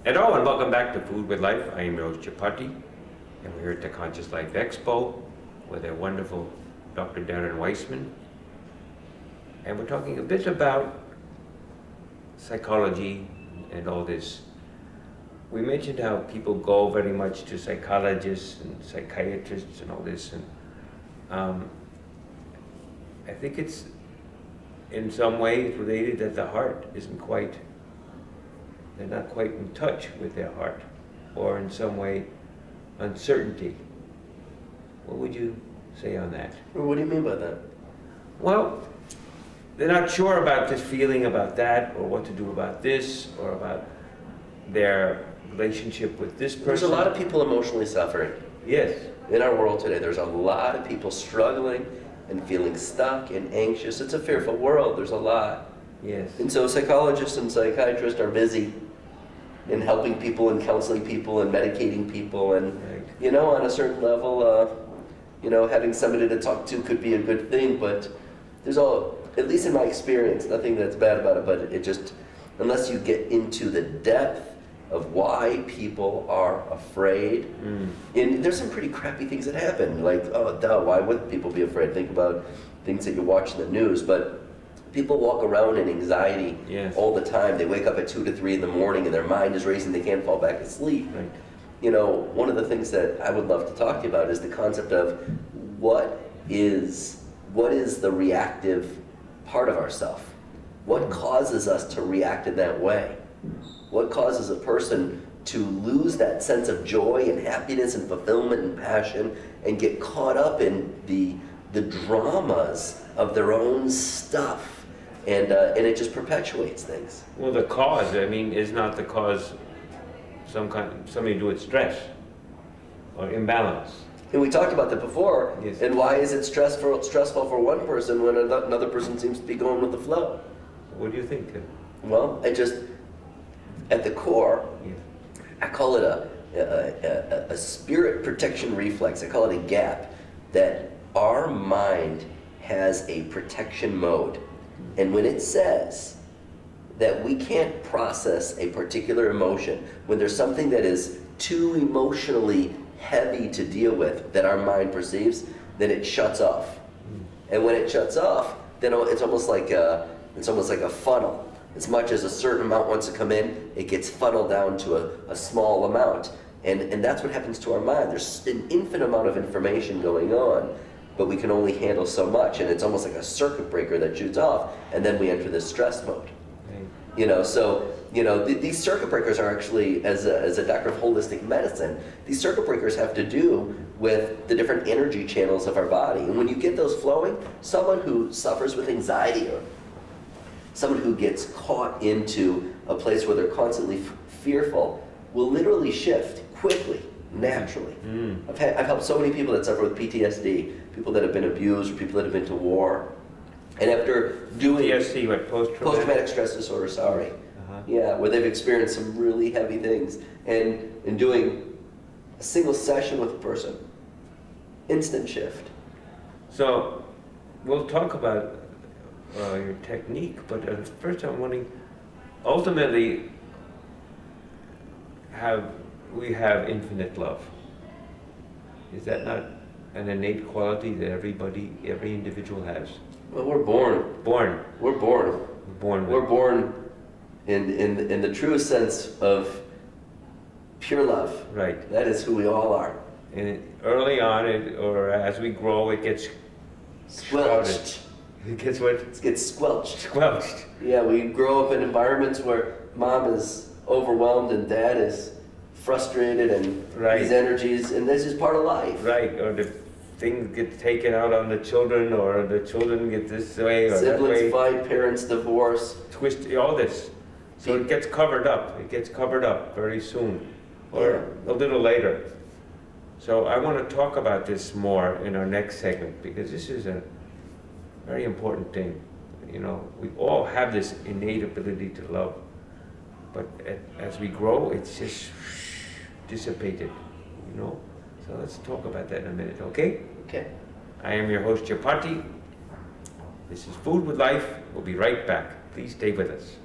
Hello and welcome back to Food with Life. I am your host Chapatti, and we're here at the Conscious Life Expo with a wonderful Dr. Darren Weissman. And we're talking a bit about psychology and all this. We mentioned how people go very much to psychologists and psychiatrists and all this, and I think it's in some ways related that the heart isn't quite, they're not quite in touch with their heart, or in some way uncertainty. What would you say on that? Well, what do you mean by that? Well, they're not sure about this feeling about that, or what to do about this, or about their relationship with this person. There's a lot of people emotionally suffering. Yes. In our world today, there's a lot of people struggling and feeling stuck and anxious. It's a fearful world. There's a lot. Yes. And so psychologists and psychiatrists are busy in helping people and counseling people and medicating people. And, Right. on a certain level, having somebody to talk to could be a good thing. But there's at least in my experience, nothing that's bad about it, but it just, unless you get into the depth of why people are afraid. And there's some pretty crappy things that happen, like, why wouldn't people be afraid? Think about things that you watch in the news, but people walk around in anxiety Yes. all the time. They wake up at 2 to 3 in the morning and their mind is racing, they can't fall back asleep. Right. One of the things that I would love to talk to you about is the concept of what is the reactive part of ourself? What causes us to react in that way? What causes a person to lose that sense of joy and happiness and fulfillment and passion and get caught up in the dramas of their own stuff, and it just perpetuates things? Well, the cause, is not the cause something to do with stress or imbalance. And we talked about that before. Yes. And why is it stressful for one person when another person seems to be going with the flow? What do you think? Well, at the core, Yes. I call it a spirit protection reflex. I call it a gap, that our mind has a protection mode. And when it says that we can't process a particular emotion, when there's something that is too emotionally heavy to deal with that our mind perceives, then it shuts off. And when it shuts off, then it's almost like a funnel. As much as a certain amount wants to come in, it gets funneled down to a small amount. And that's what happens to our mind. There's an infinite amount of information going on, but we can only handle so much. And it's almost like a circuit breaker that shoots off, and then we enter this stress mode. Right. These circuit breakers are actually, as a doctor of holistic medicine, these circuit breakers have to do with the different energy channels of our body. And when you get those flowing, someone who suffers with anxiety, or someone who gets caught into a place where they're constantly fearful, will literally shift quickly, naturally. I've helped so many people that suffer with PTSD, people that have been abused, or people that have been to war. And after doing PTSD, what, post-traumatic stress disorder, sorry. Yeah, where they've experienced some really heavy things. And in doing a single session with a person, instant shift. So, we'll talk about your technique, but first I'm wondering, ultimately, we have infinite love. Is that not an innate quality that every individual has? Well, we're born. We're born. Born with. We're born in the truest sense of pure love. Right. That is who we all are. And early on, or as we grow, it gets shrouded. Squelched. It gets what? It gets squelched. Squelched. Yeah, we grow up in environments where mom is overwhelmed and dad is frustrated, and Right. these energies, and this is part of life. Right, or the things get taken out on the children, or the children get this way or that Siblings way. fight, parents divorce. Twist, all this. So it gets covered up. It gets covered up very soon, or a little later. So I want to talk about this more in our next segment, because this is a very important thing. We all have this innate ability to love, but as we grow, it's just dissipated, So let's talk about that in a minute, okay? Okay. I am your host, Chapatti. This is Food with Life. We'll be right back. Please stay with us.